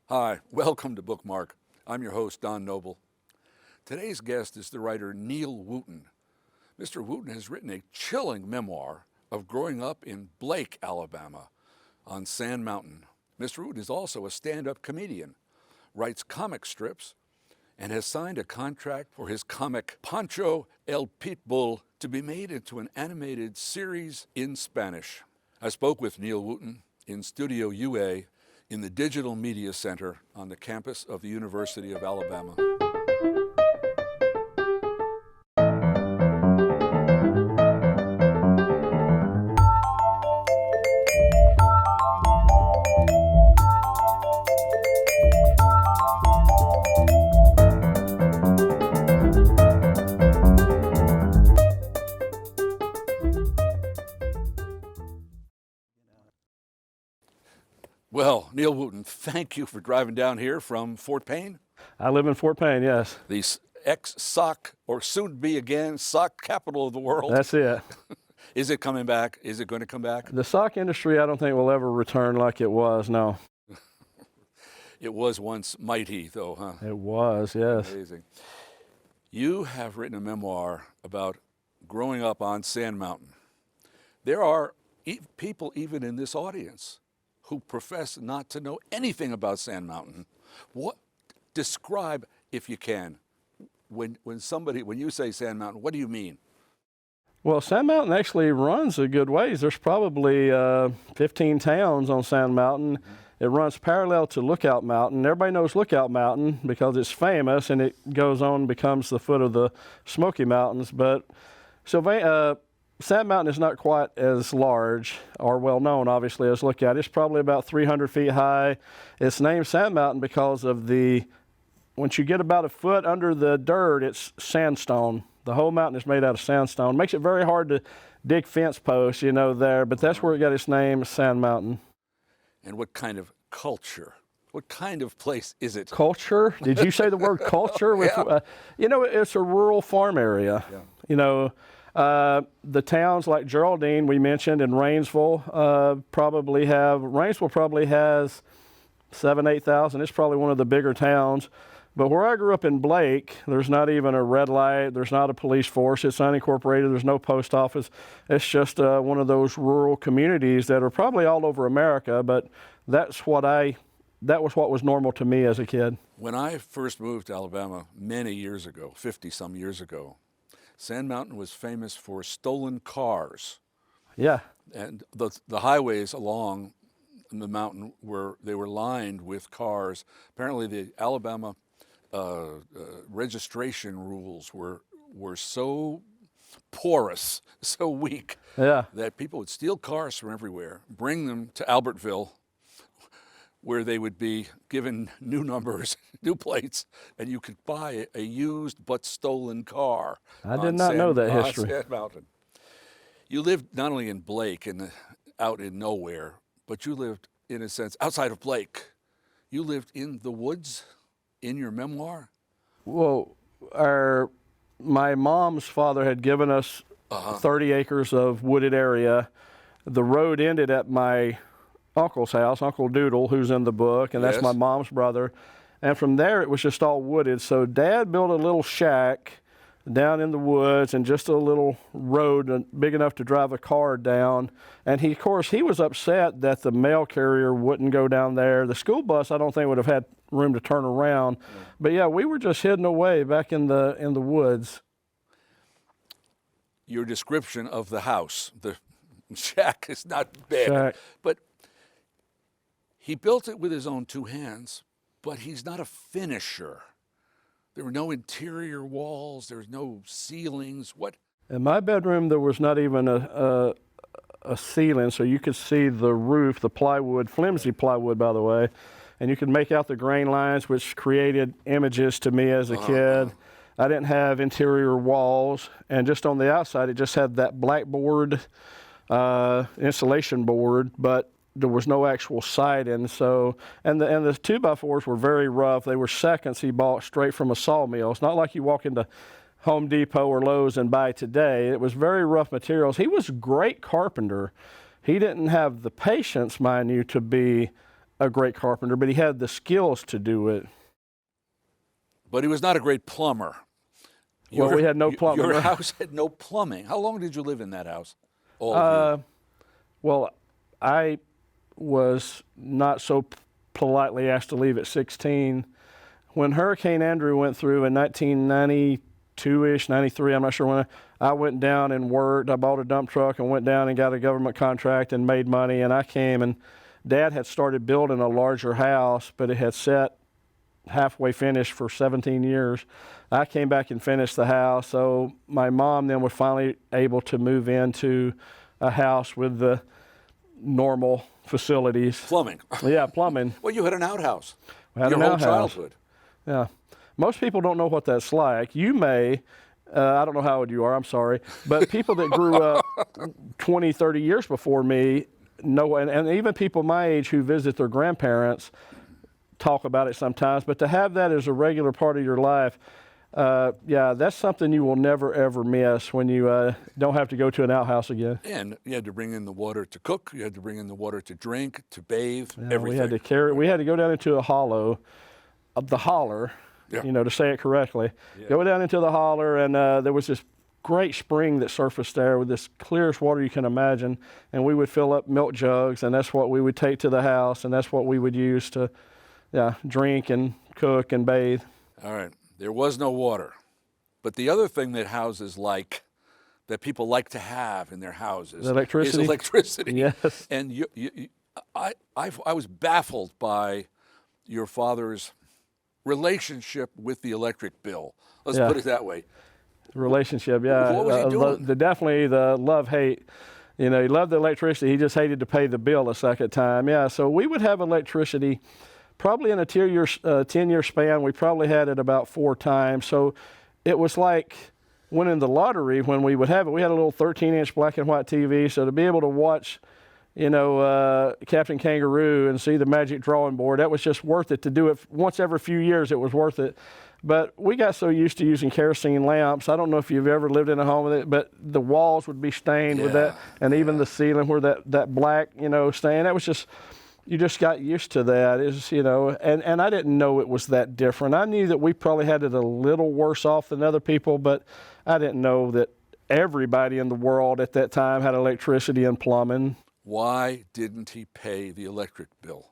Hi, welcome to Bookmark. I'm your host, Don Noble. Today's guest is the writer Neal Wooten. Mr. Wooten has written a chilling memoir of growing up in Blake, Alabama, on Sand Mountain. Mr. Wooten is also a stand-up comedian, writes comic strips, and has signed a contract for his comic Pancho el Pitbull to be made into an animated series in Spanish. I spoke with Neal Wooten in Studio UA in the Digital Media Center on the campus of the University of Alabama. Well, Neal Wooten, thank you for driving down here from Fort Payne. I live in Fort Payne, yes. The ex-sock, or soon-to-be again, sock capital of the world. That's it. Is it coming back? Is it going to come back? The sock industry, I don't think will ever return like it was, no. It was once mighty, though, huh? It was, yes. Amazing. You have written a memoir about growing up on Sand Mountain. There are people even in this audience who profess not to know anything about Sand Mountain. Describe, if you can, when you say Sand Mountain, what do you mean? Well, Sand Mountain actually runs a good ways. There's probably 15 towns on Sand Mountain. It runs parallel to Lookout Mountain. Everybody knows Lookout Mountain because it's famous, and it goes on and becomes the foot of the Smoky Mountains. But Sand Mountain is not quite as large or well known, obviously, as Lookout. It's probably about 300 feet high. It's named Sand Mountain because of once you get about a foot under the dirt, it's sandstone. The whole mountain is made out of sandstone. Makes it very hard to dig fence posts, there, but that's where it got its name, Sand Mountain. And what kind of culture? What kind of place is it? Culture? Did you say the word culture? Yeah. It's a rural farm area. Yeah. The towns like Geraldine, we mentioned, and Rainsville probably has 7,000, 8,000. It's probably one of the bigger towns. But where I grew up in Blake, there's not even a red light. There's not a police force. It's unincorporated. There's no post office. It's just one of those rural communities that are probably all over America. But that was what was normal to me as a kid. When I first moved to Alabama many years ago, 50-some years ago, Sand Mountain was famous for stolen cars. Yeah. And the highways along the mountain were lined with cars. Apparently the Alabama registration rules were so porous, so weak, that people would steal cars from everywhere, bring them to Albertville, where they would be given new numbers, new plates, and you could buy a used but stolen car. I did not know that history. Sand Mountain. You lived not only in Blake, out in nowhere, but you lived, in a sense, outside of Blake. You lived in the woods in your memoir? Well, my mom's father had given us 30 acres of wooded area. The road ended at my uncle's house, Uncle Doodle, who's in the book, and that's my mom's brother. And from there, it was just all wooded. So Dad built a little shack down in the woods and just a little road big enough to drive a car down. And of course, he was upset that the mail carrier wouldn't go down there. The school bus, I don't think, would have had room to turn around. Yeah. But yeah, we were just hidden away back in the woods. Your description of the house, the shack, is not bad, but he built it with his own two hands, but he's not a finisher. There were no interior walls. There was no ceilings. What? In my bedroom, there was not even a ceiling, so you could see the roof, the plywood, flimsy plywood, by the way, and you could make out the grain lines, which created images to me as a kid. I didn't have interior walls, and just on the outside, it just had that blackboard insulation board, but there was no actual siding. So, and the 2x4s were very rough. They were seconds he bought straight from a sawmill. It's not like you walk into Home Depot or Lowe's and buy today. It was very rough materials. He was a great carpenter. He didn't have the patience, mind you, to be a great carpenter, but he had the skills to do it. But he was not a great plumber. Well, we had no plumbing. Your right? house had no plumbing. How long did you live in that house? All of you. Well, I was not so politely asked to leave at 16. When Hurricane Andrew went through in 1992-ish, 93, I'm not sure when, I went down and worked. I bought a dump truck and went down and got a government contract and made money. And I came, and Dad had started building a larger house, but it had sat halfway finished for 17 years. I came back and finished the house. So my mom then was finally able to move into a house with the normal facilities. Plumbing. Yeah, plumbing. Well, you had an outhouse. We had Your an whole outhouse. childhood. Yeah. Most people don't know what that's like. You may, I don't know how old you are, I'm sorry, but people that grew up 20, 30 years before me know, and even people my age who visit their grandparents talk about it sometimes, but to have that as a regular part of your life, yeah, that's something you will never, ever miss when you don't have to go to an outhouse again. And you had to bring in the water to cook. You had to bring in the water to drink, to bathe, Yeah, everything. we had to carry. We had to go down into a hollow, the holler, Yeah. to say it correctly. Yeah. Go down into the holler, and there was this great spring that surfaced there with this clearest water you can imagine. And we would fill up milk jugs, and that's what we would take to the house, and that's what we would use to, drink and cook and bathe. All right. There was no water. But the other thing that houses that people like to have in their houses Electricity? is electricity. Yes. And I was baffled by your father's relationship with the electric bill. Let's Yeah. put it that way. Relationship, yeah. What was he doing? Definitely the love-hate. He loved the electricity. He just hated to pay the bill a second time. Yeah, so we would have electricity probably in a 10-year span. We probably had it about 4 times. So it was like winning the lottery when we would have it. We had a little 13-inch black and white TV, so to be able to watch, Captain Kangaroo and see the magic drawing board, that was just worth it. To do it once every few years, it was worth it. But we got so used to using kerosene lamps. I don't know if you've ever lived in a home with it, but the walls would be stained with that, and even the ceiling where that black, stain. That was just, you just got used to that. And I didn't know it was that different. I knew that we probably had it a little worse off than other people, but I didn't know that everybody in the world at that time had electricity and plumbing. Why didn't he pay the electric bill?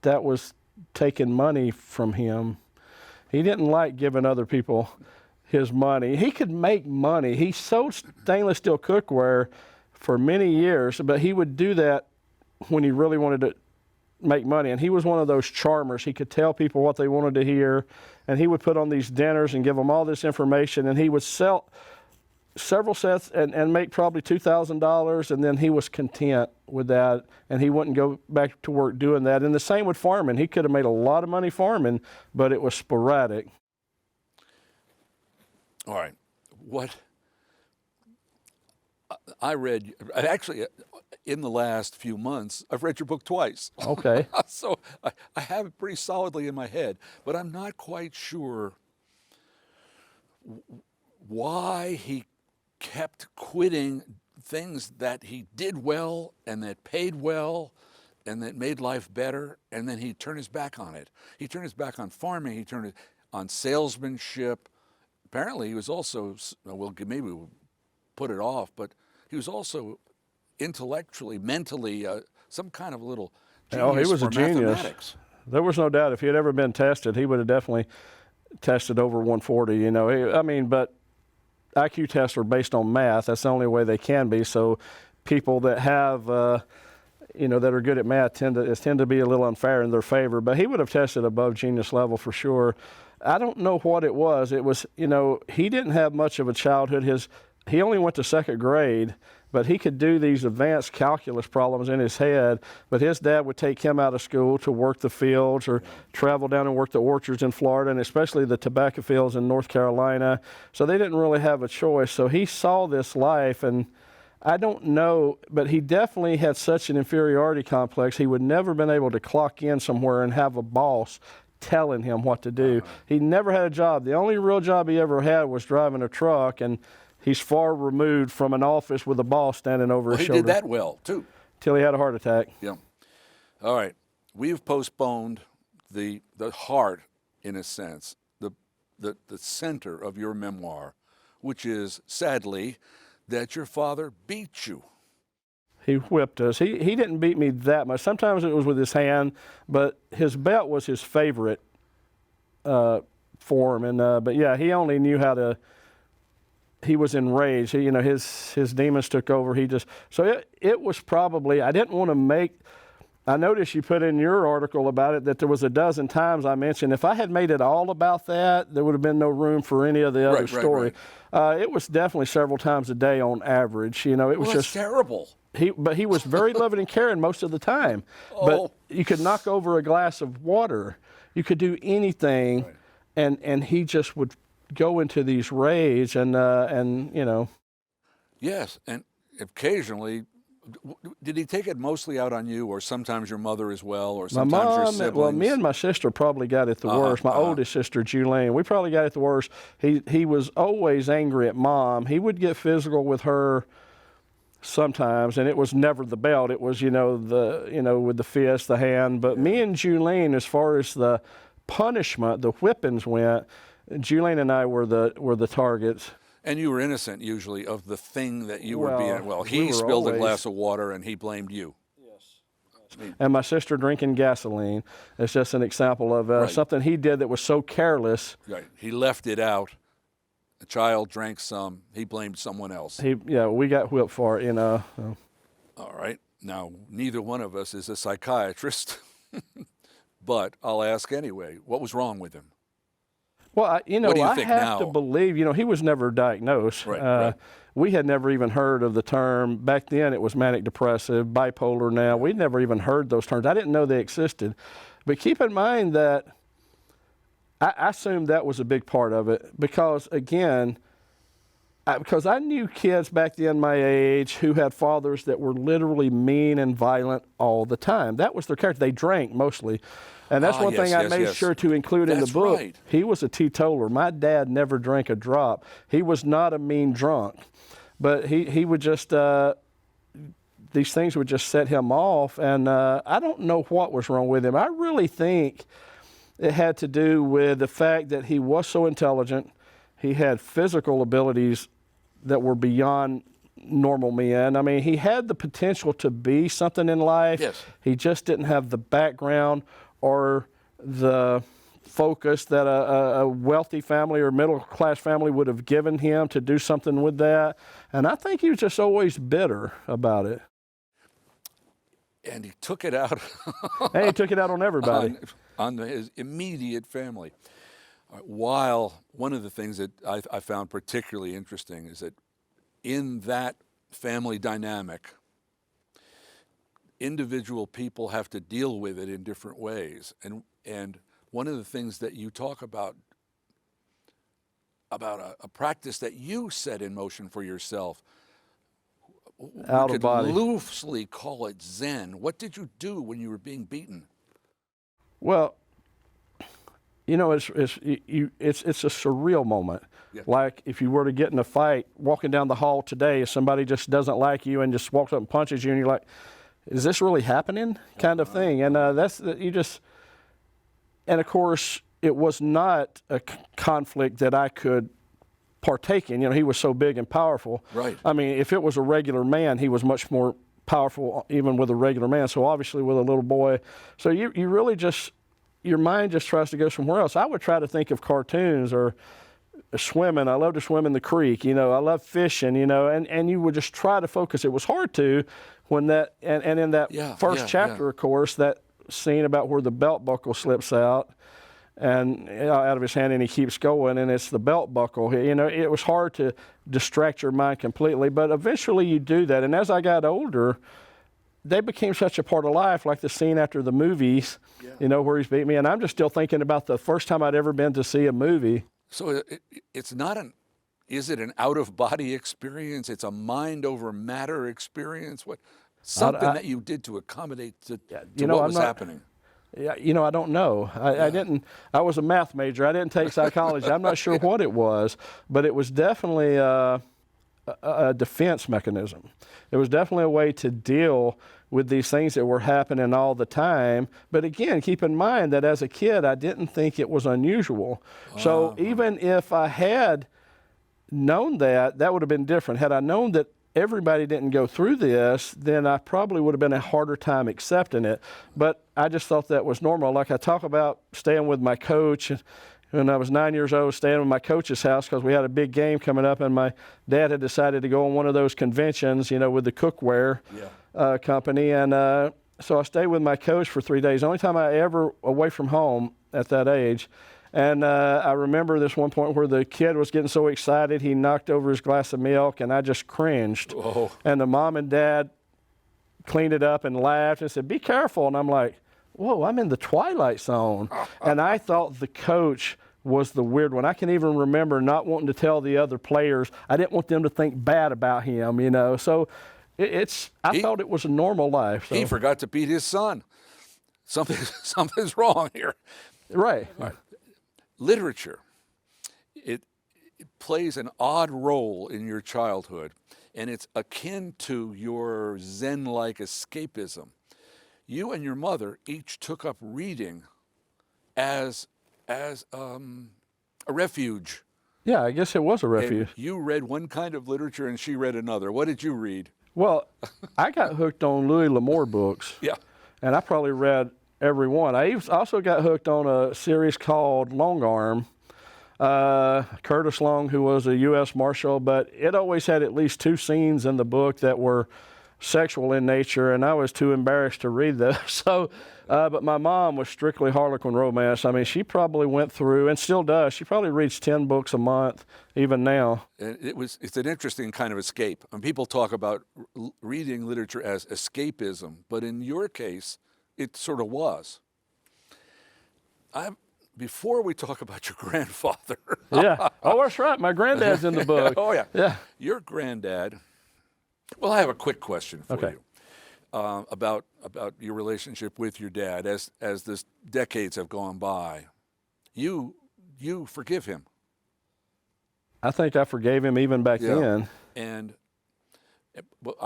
That was taking money from him. He didn't like giving other people his money. He could make money. He sold stainless steel cookware for many years, but he would do that when he really wanted to make money. And he was one of those charmers. He could tell people what they wanted to hear, and he would put on these dinners and give them all this information, and he would sell several sets and make probably $2,000, and then he was content with that, and he wouldn't go back to work doing that. And the same with farming. He could have made a lot of money farming, but it was sporadic. All right. What I read, actually, in the last few months, I've read your book twice. Okay. So I have it pretty solidly in my head, but I'm not quite sure why he kept quitting things that he did well and that paid well and that made life better, and then he'd turn his back on it. He turned his back on farming. He turned it on salesmanship. Apparently, he was also, well, maybe we'll put it off, but he was also intellectually, mentally, some kind of little genius he was for a genius. mathematics. There was no doubt if he had ever been tested, he would have definitely tested over 140, but IQ tests are based on math. That's the only way they can be. So people that have, that are good at math tend to be a little unfair in their favor. But he would have tested above genius level for sure. I don't know what it was. It was, he didn't have much of a childhood. He only went to 2nd grade, but he could do these advanced calculus problems in his head. But his dad would take him out of school to work the fields or travel down and work the orchards in Florida, and especially the tobacco fields in North Carolina. So they didn't really have a choice. So he saw this life, and I don't know, but he definitely had such an inferiority complex. He would never been able to clock in somewhere and have a boss telling him what to do. He never had a job. The only real job he ever had was driving a truck, and he's far removed from an office with a boss standing over his shoulder. He did that well, too. Till he had a heart attack. Yeah. All right. we've postponed the heart, in a sense, the center of your memoir, which is, sadly, that your father beat you. He whipped us. He didn't beat me that much. Sometimes it was with his hand, but his belt was his favorite form. And but yeah, he only knew how to. He was enraged. He, his demons took over. It was probably. I didn't want to make. I noticed you put in your article about it that there was a dozen times I mentioned if I had made it all about that, there would have been no room for any of the other story. Right. It was definitely several times a day on average. It was just terrible. But he was very loving and caring most of the time. Oh. But you could knock over a glass of water. You could do anything, and he just would go into these rage and. Yes, and occasionally. Did he take it mostly out on you, or sometimes your mother as well, or sometimes your siblings? Well, me and my sister probably got it the worst. My oldest sister, Julian, we probably got it the worst. He was always angry at Mom. He would get physical with her sometimes, and it was never the belt. It was, with the fist, the hand. But me and Julian, as far as the punishment, the whippings went, Julian and I were the targets. And you were innocent, usually, of the thing that you were being. Well, he we spilled a glass of water, and he blamed you. Yes. And my sister drinking gasoline is just an example of something he did that was so careless. Right. He left it out. A child drank some. He blamed someone else. We got whipped for it, All right. Now, neither one of us is a psychiatrist, but I'll ask anyway. What was wrong with him? Well, what do you I think have now? to believe, he was never diagnosed. Right. We had never even heard of the term. Back then it was manic depressive, bipolar now. We'd never even heard those terms. I didn't know they existed. But keep in mind that I assumed that was a big part of it because, again, because I knew kids back then my age who had fathers that were literally mean and violent all the time. That was their character. They drank mostly. And that's one thing I made sure to include in the book. Right. He was a teetotaler. My dad never drank a drop. He was not a mean drunk. But he would just, these things would just set him off. And I don't know what was wrong with him. I really think it had to do with the fact that he was so intelligent. He had physical abilities that were beyond normal men. I mean, he had the potential to be something in life. Yes. He just didn't have the background or the focus that a wealthy family or middle-class family would have given him to do something with that. And I think he was just always bitter about it. And he took it out. And he took it out on everybody. On his immediate family. While one of the things that I found particularly interesting is that in that family dynamic, individual people have to deal with it in different ways. And one of the things that you talk about a practice that you set in motion for yourself, Out we of body. could loosely call it Zen. What did you do when you were being beaten? Well, it's a surreal moment. Yeah. Like if you were to get in a fight, walking down the hall today, if somebody just doesn't like you and just walks up and punches you, and you're like, "Is this really happening?" kind of thing. And and of course, it was not a conflict that I could partake in. He was so big and powerful. Right. I mean, if it was a regular man, he was much more powerful even with a regular man. So obviously with a little boy, so you really just, your mind just tries to go somewhere else. I would try to think of cartoons or swimming. I love to swim in the creek. I love fishing, and you would just try to focus. It was hard to when that, and in that first chapter, of course, that scene about where the belt buckle slips out and out of his hand and he keeps going and it's the belt buckle. It was hard to distract your mind completely, but eventually you do that. And as I got older, they became such a part of life, like the scene after the movies, where he's beat me. And I'm just still thinking about the first time I'd ever been to see a movie. So it's not is it an out-of-body experience? It's a mind over matter experience? Something that you did to accommodate to what was happening? Yeah, I don't know. I was a math major. I didn't take psychology. I'm not sure what it was, but it was definitely a defense mechanism. It was definitely a way to deal with these things that were happening all the time. But again, keep in mind that as a kid, I didn't think it was unusual. So even if I had known that, that would have been different. Had I known that everybody didn't go through this, then I probably would have been a harder time accepting it. But I just thought that was normal. Like I talk about staying with my coach. When I was 9 years old, staying at my coach's house because we had a big game coming up, and my dad had decided to go on one of those conventions, with the cookware company. And so I stayed with my coach for 3 days. The only time I ever away from home at that age. And I remember this one point where the kid was getting so excited, he knocked over his glass of milk, and I just cringed. Oh. And the mom and dad cleaned it up and laughed and said, "Be careful." And I'm like, whoa, I'm in the twilight zone. And I thought the coach was the weird one. I can even remember not wanting to tell the other players. I didn't want them to think bad about him, So I thought it was a normal life. So. He forgot to beat his son. Something's wrong here. Right. Literature, it plays an odd role in your childhood, and it's akin to your Zen-like escapism. You and your mother each took up reading as a refuge. Yeah, I guess it was a refuge. And you read one kind of literature and she read another. What did you read? Well, I got hooked on Louis L'Amour books. Yeah. And I probably read every one. I also got hooked on a series called Long Arm. Curtis Long, who was a U.S. Marshal, but it always had at least 2 scenes in the book that were sexual in nature, and I was too embarrassed to read those. So, but my mom was strictly Harlequin romance. I mean, she probably went through, and still does, she probably reads 10 books a month, even now. And it's an interesting kind of escape. And people talk about reading literature as escapism, but in your case, it sort of was. Before we talk about your grandfather. Yeah. Oh, that's right. My granddad's in the book. Oh, yeah. Yeah. Your granddad. Well, I have a quick question for you about your relationship with your dad as this decades have gone by. You forgive him. I think I forgave him even back then. And well,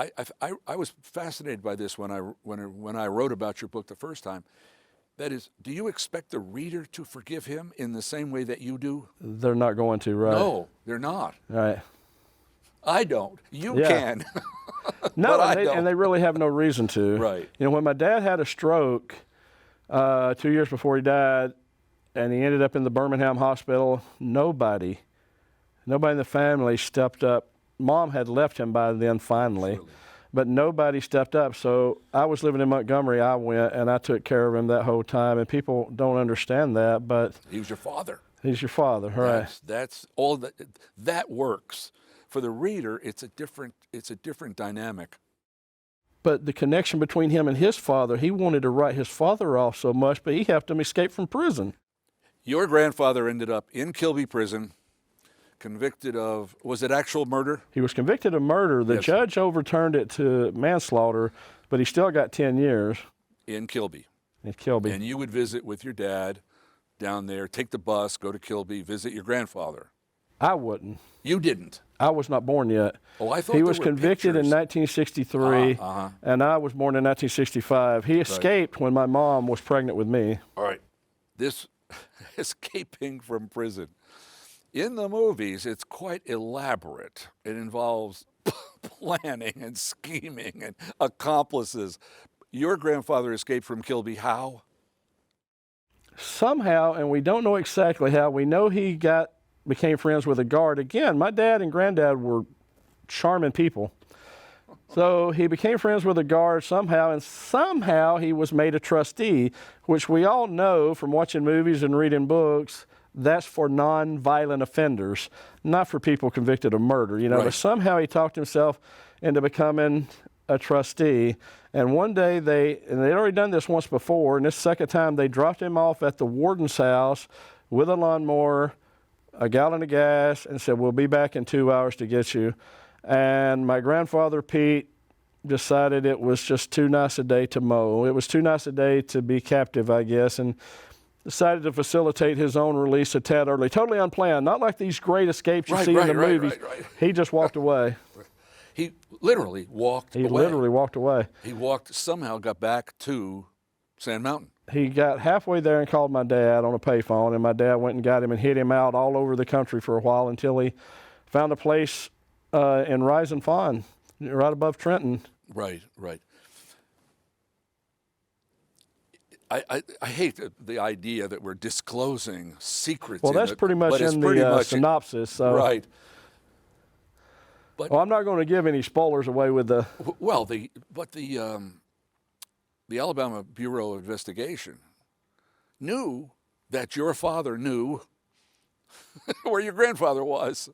I was fascinated by this when I wrote about your book the first time. That is, do you expect the reader to forgive him in the same way that you do? They're not going to, right? No, they're not. Right. I don't. You can. No, but and they really have no reason to. Right. When my dad had a stroke 2 years before he died, and he ended up in the Birmingham hospital, nobody in the family stepped up. Mom had left him by then finally. Really? But nobody stepped up. So I was living in Montgomery. I went and I took care of him that whole time. And people don't understand that, but he was your father. He's your father, right? That's all that works. For the reader, it's a different dynamic. But the connection between him and his father, he wanted to write his father off so much, but he helped him escape from prison. Your grandfather ended up in Kilby Prison, convicted of, was it actual murder? He was convicted of murder. The judge overturned it to manslaughter, but he still got 10 years. In Kilby. In Kilby. And you would visit with your dad down there, take the bus, go to Kilby, visit your grandfather. I wouldn't. You didn't? I was not born yet. Oh, I thought he was convicted in 1963, and I was born in 1965. He escaped when my mom was pregnant with me. All right. This escaping from prison. In the movies, it's quite elaborate. It involves planning and scheming and accomplices. Your grandfather escaped from Kilby how? Somehow, and we don't know exactly how. We know he became friends with a guard. Again, my dad and granddad were charming people. So he became friends with a guard somehow, and somehow he was made a trustee, which we all know from watching movies and reading books, that's for non-violent offenders, not for people convicted of murder, Right. But somehow he talked himself into becoming a trustee. And one day and they'd already done this once before, and this second time they dropped him off at the warden's house with a lawnmower, a gallon of gas, and said, "We'll be back in 2 hours to get you." And my grandfather, Pete, decided it was just too nice a day to mow. It was too nice a day to be captive, I guess, and decided to facilitate his own release a tad early. Totally unplanned, not like these great escapes you see in the movies. Right. He just walked away. He literally walked He away. literally walked away. He walked, somehow got back to Sand Mountain. He got halfway there and called my dad on a payphone, and my dad went and got him and hid him out all over the country for a while until he found a place in Rising Fawn, right above Trenton. Right, right. I hate the idea that we're disclosing secrets. Well, that's pretty much in the synopsis. So. Right. But, well, I'm not going to give any spoilers away with the. Well, the Alabama Bureau of Investigation knew that your father knew where your grandfather was.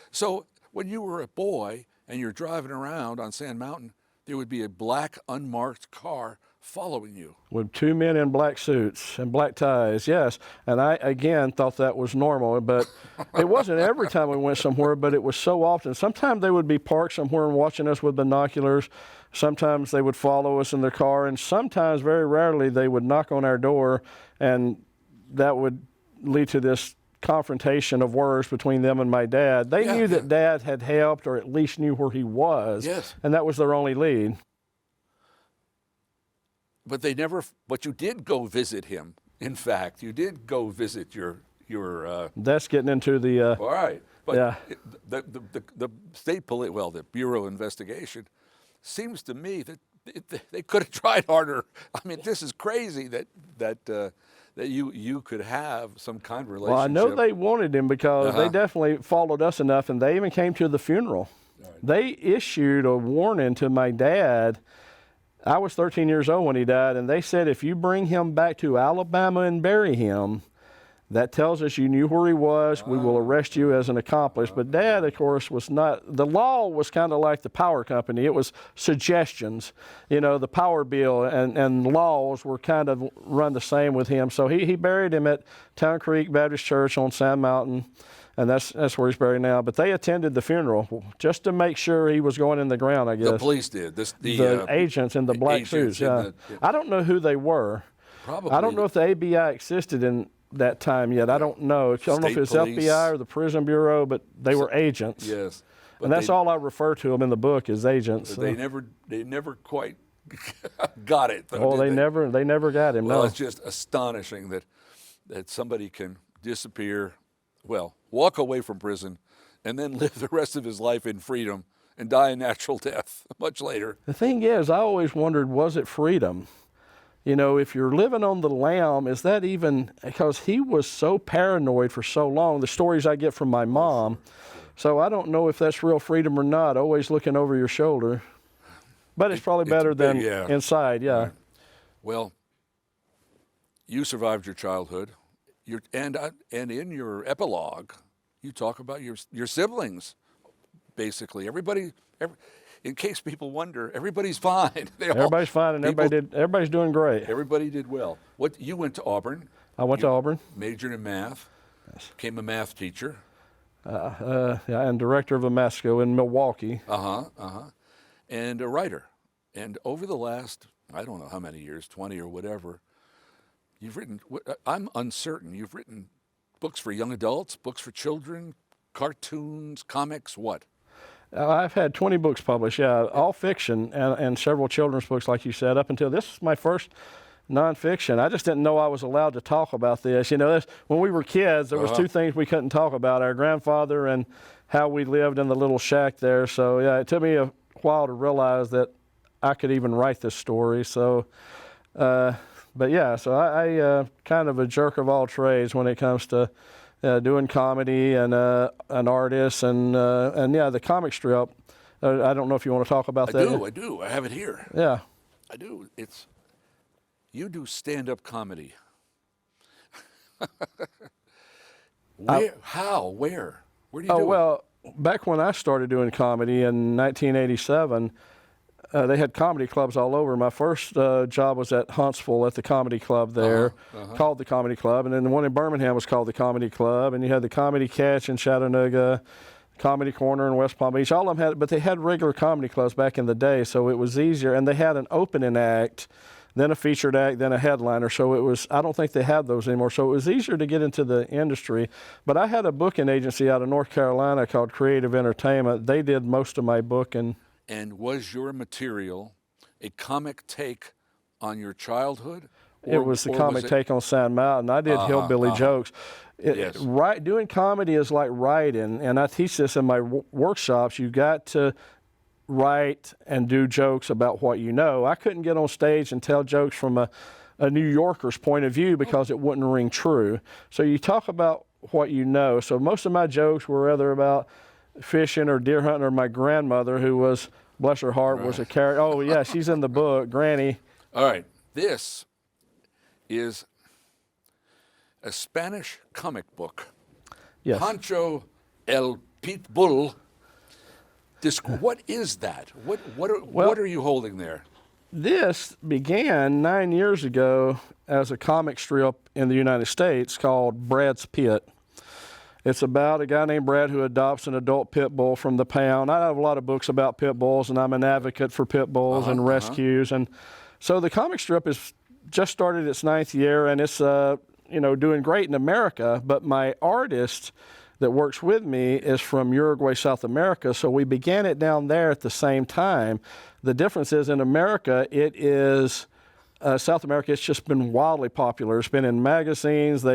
So when you were a boy and you're driving around on Sand Mountain, there would be a black unmarked car following you. With two men in black suits and black ties, yes. And I, again, thought that was normal. But it wasn't every time we went somewhere, but it was so often. Sometimes they would be parked somewhere and watching us with binoculars. Sometimes they would follow us in their car. And sometimes, very rarely, they would knock on our door. And that would lead to this confrontation of words between them and my dad. They knew that Dad had helped, or at least knew where he was. Yes. And that was their only lead. But they never. But you did go visit him. In fact, you did go visit your. That's getting into the. All right. But yeah. The state police, well, the Bureau of Investigation, seems to me that they could have tried harder. I mean, this is crazy that you could have some kind of relationship. Well, I know they wanted him because they definitely followed us enough, and they even came to the funeral. Right. They issued a warning to my dad. I was 13 years old when he died, and they said if you bring him back to Alabama and bury him, that tells us you knew where he was. We will arrest you as an accomplice. But Dad, of course, was not. The law was kind of like the power company. It was suggestions. You know, the power bill and laws were kind of run the same with him. So he buried him at Town Creek Baptist Church on Sand Mountain, and that's where he's buried now. But they attended the funeral just to make sure he was going in the ground, I guess. The police did. The agents in the black suits, yeah. I don't know who they were. Probably. I don't know if the ABI existed in that time yet. I don't know. I don't know if it's FBI or the Prison Bureau, but they were agents. Yes. And that's all I refer to them in the book is agents. They never quite got it. Though, they never got him. Well, no. It's just astonishing that somebody can disappear, well, walk away from prison, and then live the rest of his life in freedom and die a natural death much later. The thing is, I always wondered, was it freedom? You know, if you're living on the lam, is that even, because he was so paranoid for so long, the stories I get from my mom. So I don't know if that's real freedom or not, always looking over your shoulder. But it's probably better than inside, yeah. Right. Well, you survived your childhood, and in your epilogue, you talk about your siblings, basically. In case people wonder, everybody's fine. Everybody's fine, and everybody's doing great. Everybody did well. You went to Auburn. I went to Auburn. Majored in math. Yes. Became a math teacher. And director of a math school in Milwaukee. And a writer. And over the last, I don't know how many years, 20 or whatever, you've written, I'm uncertain, you've written books for young adults, books for children, cartoons, comics, what? I've had 20 books published, all fiction and several children's books, like you said, up until this is my first nonfiction. I just didn't know I was allowed to talk about this. You know, when we were kids, there was two things we couldn't talk about, our grandfather and how we lived in the little shack there. So, yeah, it took me a while to realize that I could even write this story. So, but, yeah, so I kind of a jerk of all trades when it comes to doing comedy and an artist and the comic strip. I don't know if you want to talk about that. I do. I have it here. Yeah. I do. You do stand-up comedy. How? Where? Where do you do it? Well, back when I started doing comedy in 1987, they had comedy clubs all over. My first job was at Huntsville at the comedy club there, called the Comedy Club. And then the one in Birmingham was called the Comedy Club. And you had the Comedy Catch in Chattanooga, Comedy Corner in West Palm Beach. All of them but they had regular comedy clubs back in the day, so it was easier. And they had an opening act, then a featured act, then a headliner. So it was, I don't think they have those anymore. So it was easier to get into the industry. But I had a booking agency out of North Carolina called Creative Entertainment. They did most of my booking. And was your material a comic take on your childhood? It was the comic take on Sand Mountain. I did hillbilly jokes. Yes. Doing comedy is like writing, and I teach this in my workshops. You got to write and do jokes about what you know. I couldn't get on stage and tell jokes from a New Yorker's point of view because it wouldn't ring true. So you talk about what you know. So most of my jokes were either about fishing or deer hunting, or my grandmother, who was, bless her heart, was a character. Oh yeah, she's in the book, Granny. All right, this is a Spanish comic book. Yes. Pancho el Pitbull. What is that? What are you holding there? This began 9 years ago as a comic strip in the United States called Brad's Pit. It's about a guy named Brad who adopts an adult pit bull from the pound. I have a lot of books about pit bulls, and I'm an advocate for pit bulls and rescues. And so the comic strip has just started its 9th year, and it's doing great in America. But my artist that works with me is from Uruguay, South America, so we began it down there at the same time. The difference is in America, it is South America, it's just been wildly popular. It's been in magazines.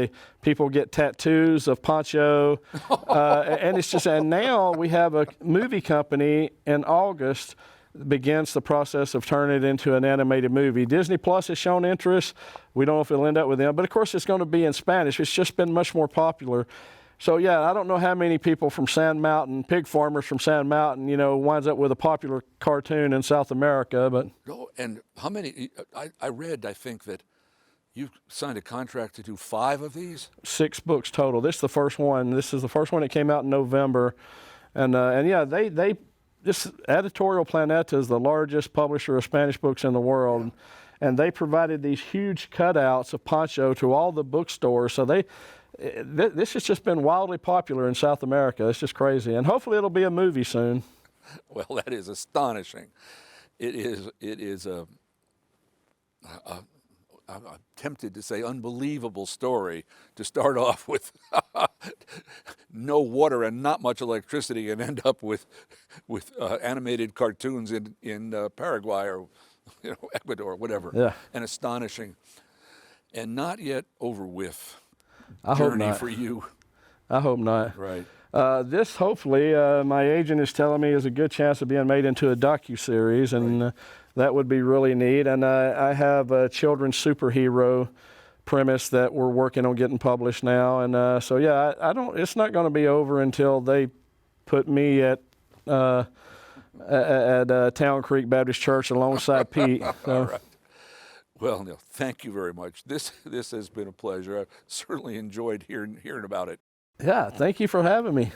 People get tattoos of Pancho, and now we have a movie company in August begins the process of turning it into an animated movie. Disney Plus has shown interest. We don't know if it'll end up with them, but of course it's going to be in Spanish. It's just been much more popular. So yeah, I don't know how many people from Sand Mountain, pig farmers from Sand Mountain, winds up with a popular cartoon in South America, but. Oh, and how many, I read, I think, that you signed a contract to do 5 of these? 6 books total. This is the first one. This is the first one that came out in November. And yeah, this Editorial Planeta is the largest publisher of Spanish books in the world. And they provided these huge cutouts of Pancho to all the bookstores. So this has just been wildly popular in South America. It's just crazy. And hopefully it'll be a movie soon. Well, that is astonishing. It is I'm tempted to say unbelievable story to start off with no water and not much electricity and end up with animated cartoons in Paraguay or Ecuador, whatever. Yeah. And astonishing. And not yet over with. I hope Journey not. for you. I hope not. Right. This, hopefully, my agent is telling me is a good chance of being made into a docuseries, and that would be really neat. And I have a children's superhero premise that we're working on getting published now. And so, yeah, it's not going to be over until they put me at Town Creek Baptist Church alongside Pete. So. All right. Well, Neal, thank you very much. This has been a pleasure. I've certainly enjoyed hearing about it. Yeah, thank you for having me.